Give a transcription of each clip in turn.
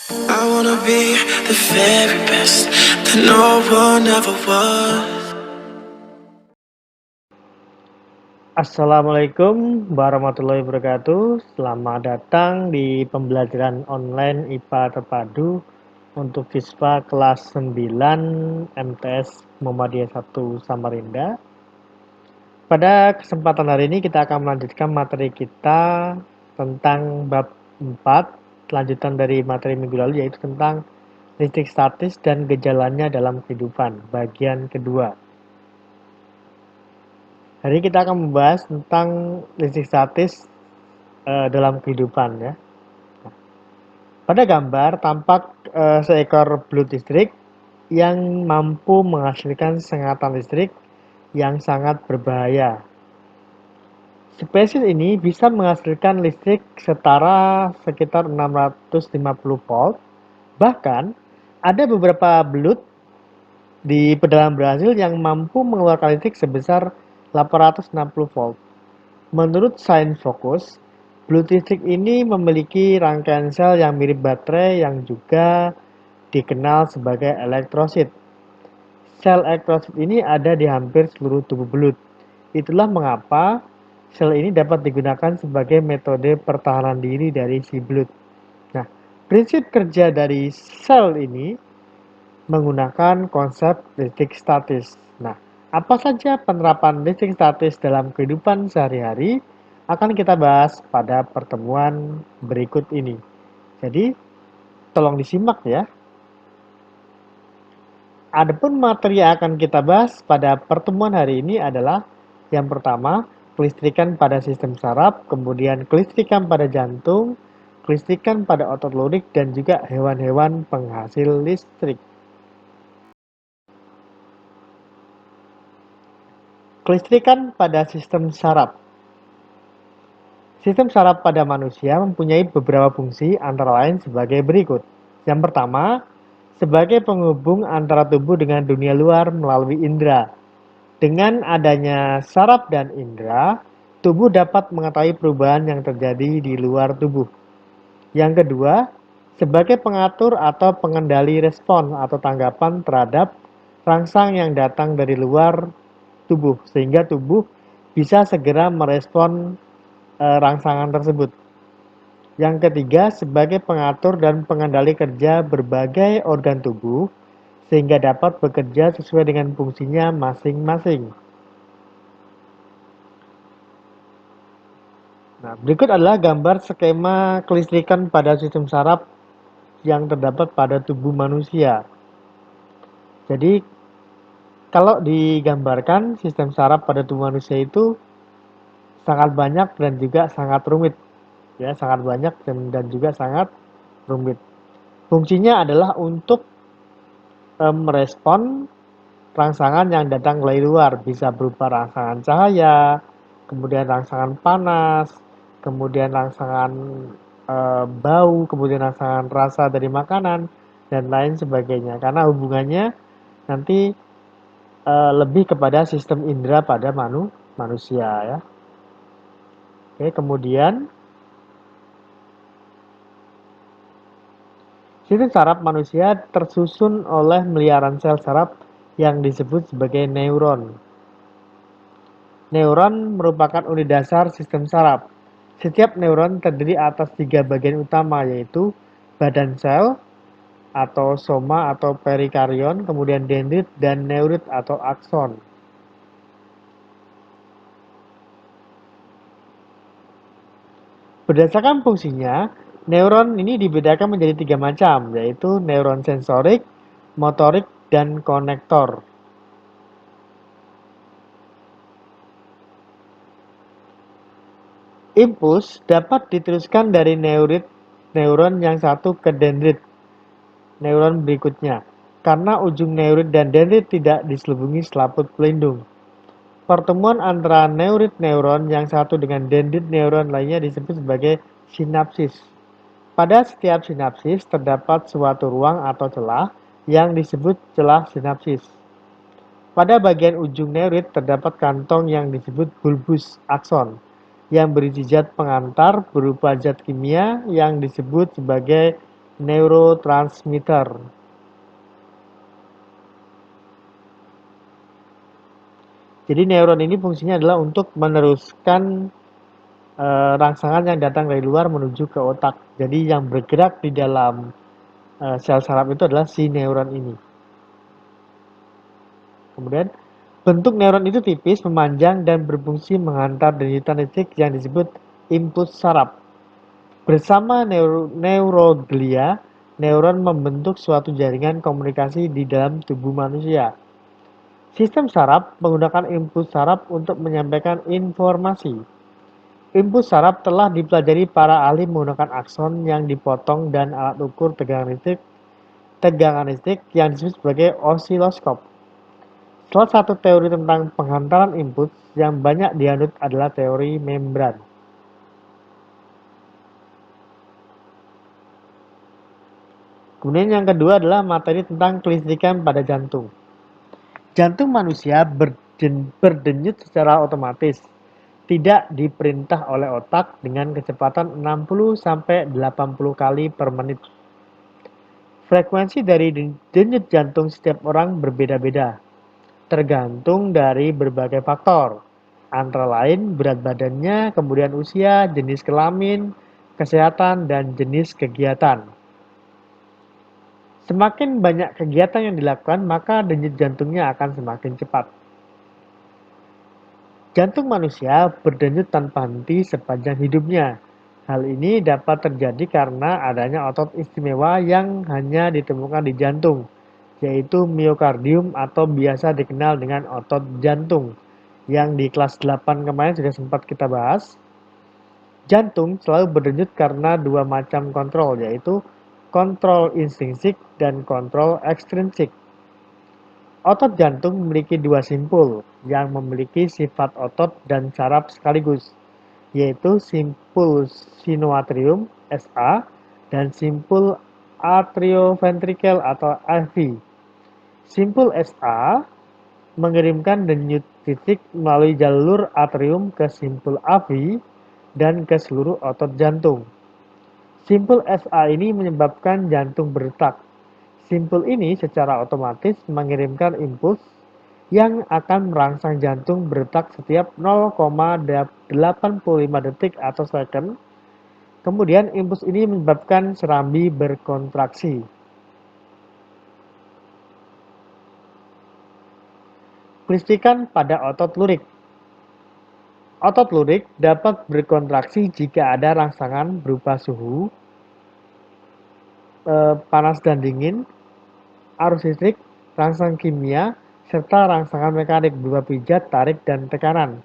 I wanna be the very best that no one ever was. Assalamualaikum warahmatullahi wabarakatuh. Selamat datang di pembelajaran online IPA terpadu untuk siswa kelas 9 MTS Muhammadiyah 1 Samarinda. Pada kesempatan hari ini kita akan melanjutkan materi kita tentang bab 4, lanjutan dari materi minggu lalu, yaitu tentang listrik statis dan gejalanya dalam kehidupan, bagian kedua. Hari ini kita akan membahas tentang listrik statis dalam kehidupan ya. Pada gambar tampak seekor belut listrik yang mampu menghasilkan sengatan listrik yang sangat berbahaya. Spesies ini bisa menghasilkan listrik setara sekitar 650 volt. Bahkan ada beberapa belut di pedalaman Brasil yang mampu mengeluarkan listrik sebesar 860 volt. Menurut Science Focus, belut listrik ini memiliki rangkaian sel yang mirip baterai yang juga dikenal sebagai elektrosit. Sel elektrosit ini ada di hampir seluruh tubuh belut. Itulah mengapa sel ini dapat digunakan sebagai metode pertahanan diri dari si belut. Nah, prinsip kerja dari sel ini menggunakan konsep listrik statis. Nah, apa saja penerapan listrik statis dalam kehidupan sehari-hari akan kita bahas pada pertemuan berikut ini. Jadi, tolong disimak ya. Adapun materi yang akan kita bahas pada pertemuan hari ini adalah yang pertama, kelistrikan pada sistem saraf, kemudian kelistrikan pada jantung, kelistrikan pada otot lurik, dan juga hewan-hewan penghasil listrik. Kelistrikan pada sistem saraf. Sistem saraf pada manusia mempunyai beberapa fungsi antara lain sebagai berikut. Yang pertama, sebagai penghubung antara tubuh dengan dunia luar melalui indera. Dengan adanya saraf dan indera, tubuh dapat mengetahui perubahan yang terjadi di luar tubuh. Yang kedua, sebagai pengatur atau pengendali respon atau tanggapan terhadap rangsang yang datang dari luar tubuh, sehingga tubuh bisa segera merespon rangsangan tersebut. Yang ketiga, sebagai pengatur dan pengendali kerja berbagai organ tubuh, sehingga dapat bekerja sesuai dengan fungsinya masing-masing. Nah, berikut adalah gambar skema kelistrikan pada sistem saraf yang terdapat pada tubuh manusia. Jadi, kalau digambarkan sistem saraf pada tubuh manusia itu sangat banyak dan juga sangat rumit. Ya, sangat banyak dan juga sangat rumit. Fungsinya adalah untuk merespon rangsangan yang datang dari luar, bisa berupa rangsangan cahaya, kemudian rangsangan panas, kemudian rangsangan bau, kemudian rangsangan rasa dari makanan, dan lain sebagainya. Karena hubungannya nanti lebih kepada sistem indera pada manusia ya. Oke, kemudian sistem saraf manusia tersusun oleh miliaran sel saraf yang disebut sebagai neuron. Neuron merupakan unit dasar sistem saraf. Setiap neuron terdiri atas 3 bagian utama, yaitu badan sel atau soma atau perikarion, kemudian dendrit dan neurit atau akson. Berdasarkan fungsinya, neuron ini dibedakan menjadi 3 macam, yaitu neuron sensorik, motorik, dan konektor. Impuls dapat diteruskan dari neuron yang satu ke dendrit neuron berikutnya, karena ujung neurit dan dendrit tidak diselubungi selaput pelindung. Pertemuan antara neurit neuron yang satu dengan dendrit neuron lainnya disebut sebagai sinapsis. Pada setiap sinapsis terdapat suatu ruang atau celah yang disebut celah sinapsis. Pada bagian ujung neurit terdapat kantong yang disebut bulbus akson, yang berisi zat pengantar berupa zat kimia yang disebut sebagai neurotransmitter. Jadi neuron ini fungsinya adalah untuk meneruskan rangsangan yang datang dari luar menuju ke otak. Jadi yang bergerak di dalam sel saraf itu adalah si neuron ini. Kemudian bentuk neuron itu tipis, memanjang, dan berfungsi menghantar denyutan listrik yang disebut impuls saraf. Bersama neuroglia, neuron membentuk suatu jaringan komunikasi di dalam tubuh manusia. Sistem saraf menggunakan impuls saraf untuk menyampaikan informasi. Impuls saraf telah dipelajari para ahli menggunakan akson yang dipotong dan alat ukur tegangan listrik yang disebut sebagai osiloskop. Salah satu teori tentang penghantaran impuls yang banyak dianut adalah teori membran. Kemudian yang kedua adalah materi tentang kelistrikan pada jantung. Jantung manusia berdenyut secara otomatis, tidak diperintah oleh otak dengan kecepatan 60-80 kali per menit. Frekuensi dari denyut jantung setiap orang berbeda-beda, tergantung dari berbagai faktor, antara lain berat badannya, kemudian usia, jenis kelamin, kesehatan, dan jenis kegiatan. Semakin banyak kegiatan yang dilakukan, maka denyut jantungnya akan semakin cepat. Jantung manusia berdenyut tanpa henti sepanjang hidupnya. Hal ini dapat terjadi karena adanya otot istimewa yang hanya ditemukan di jantung, yaitu miokardium atau biasa dikenal dengan otot jantung, yang di kelas 8 kemarin sudah sempat kita bahas. Jantung selalu berdenyut karena dua macam kontrol, yaitu kontrol intrinsik dan kontrol ekstrinsik. Otot jantung memiliki dua simpul yang memiliki sifat otot dan saraf sekaligus, yaitu simpul sinoatrium (SA) dan simpul atrioventrikel atau AV. Simpul SA mengirimkan denyut listrik melalui jalur atrium ke simpul AV dan ke seluruh otot jantung. Simpul SA ini menyebabkan jantung berdetak. Simpul ini secara otomatis mengirimkan impuls yang akan merangsang jantung berdetak setiap 0,85 detik atau second. Kemudian impuls ini menyebabkan serambi berkontraksi. Kelistrikan pada otot lurik. Otot lurik dapat berkontraksi jika ada rangsangan berupa suhu, panas dan dingin, arus listrik, rangsang kimia, serta rangsangan mekanik berupa pijat, tarik, dan tekanan.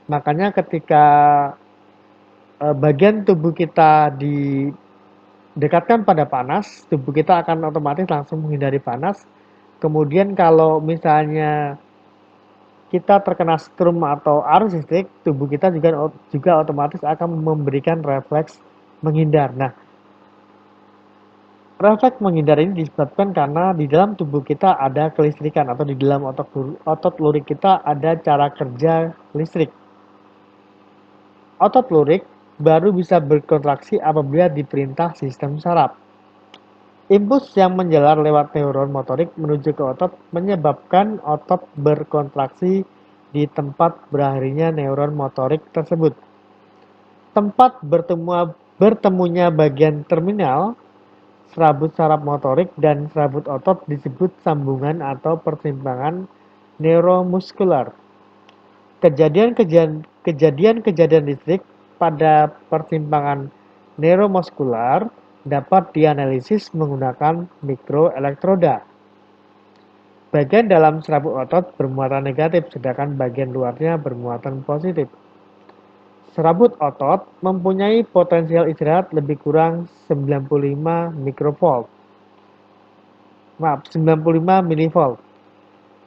Makanya ketika bagian tubuh kita didekatkan pada panas, tubuh kita akan otomatis langsung menghindari panas. Kemudian kalau misalnya kita terkena strum atau arus listrik, tubuh kita juga otomatis akan memberikan refleks menghindar. Nah, refleks menghindar ini disebabkan karena di dalam tubuh kita ada kelistrikan atau di dalam otot lurik kita ada cara kerja listrik. Otot lurik baru bisa berkontraksi apabila diperintah sistem saraf. Impuls yang menjalar lewat neuron motorik menuju ke otot menyebabkan otot berkontraksi di tempat berakhirnya neuron motorik tersebut. Tempat bertemunya bagian terminal serabut saraf motorik dan serabut otot disebut sambungan atau persimpangan neuromuskular. Kejadian-kejadian listrik pada persimpangan neuromuskular dapat dianalisis menggunakan mikroelektroda. Bagian dalam serabut otot bermuatan negatif, sedangkan bagian luarnya bermuatan positif. Serabut otot mempunyai potensial istirahat lebih kurang 95 mikrovolt. 95 milivolt.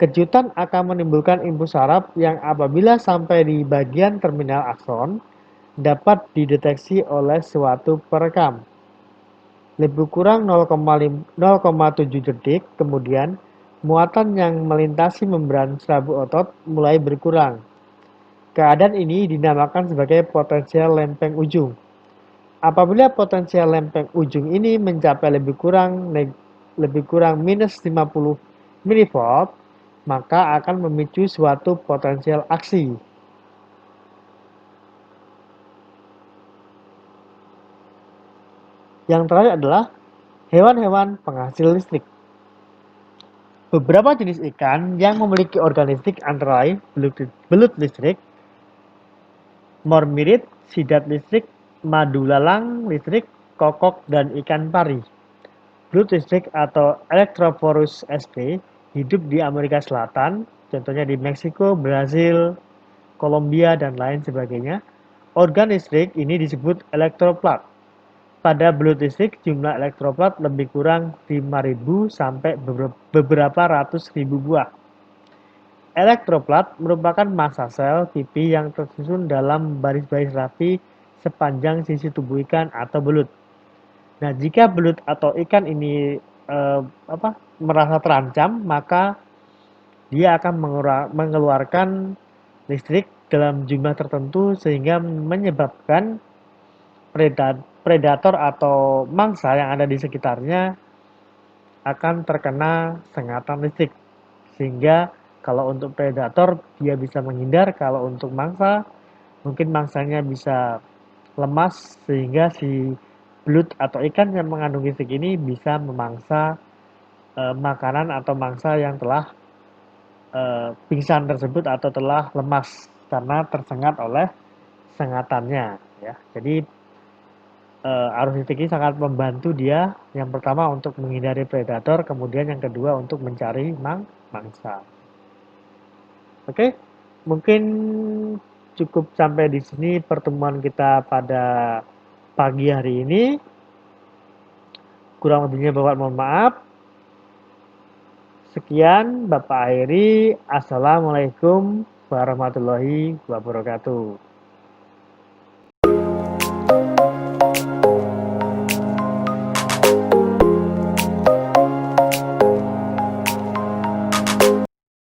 Kejutan akan menimbulkan impuls saraf yang apabila sampai di bagian terminal akson dapat dideteksi oleh suatu perekam. Lebih kurang 0,7 detik kemudian, muatan yang melintasi membran serabut otot mulai berkurang. Keadaan ini dinamakan sebagai potensial lempeng ujung. Apabila potensial lempeng ujung ini mencapai lebih kurang minus 50 milivolt, maka akan memicu suatu potensial aksi. Yang terakhir adalah hewan-hewan penghasil listrik. Beberapa jenis ikan yang memiliki organ listrik antara lain belut listrik, mormirid, sidat listrik, madu lalang listrik, kokok, dan ikan pari. Belut listrik atau Electrophorus sp hidup di Amerika Selatan, contohnya di Meksiko, Brazil, Kolombia, dan lain sebagainya. Organ listrik ini disebut elektroplat. Pada belut listrik, jumlah elektroplat lebih kurang 5.000 sampai beberapa ratus ribu buah. Elektroplat merupakan massa sel pipi yang tersusun dalam baris-baris rapi sepanjang sisi tubuh ikan atau belut. Nah, jika belut atau ikan ini eh, merasa terancam, maka dia akan mengeluarkan listrik dalam jumlah tertentu sehingga menyebabkan predator atau mangsa yang ada di sekitarnya akan terkena sengatan listrik. Sehingga kalau untuk predator dia bisa menghindar, kalau untuk mangsa mungkin mangsanya bisa lemas sehingga si belut atau ikan yang mengandung listrik ini bisa memangsa makanan atau mangsa yang telah pingsan tersebut atau telah lemas karena tersengat oleh sengatannya ya. Jadi arus listrik ini sangat membantu dia yang pertama untuk menghindari predator, kemudian yang kedua untuk mencari mangsa. Oke, mungkin cukup sampai di sini pertemuan kita pada pagi hari ini. Kurang lebihnya Bapak mohon maaf. Sekian Bapak akhiri. Assalamualaikum warahmatullahi wabarakatuh.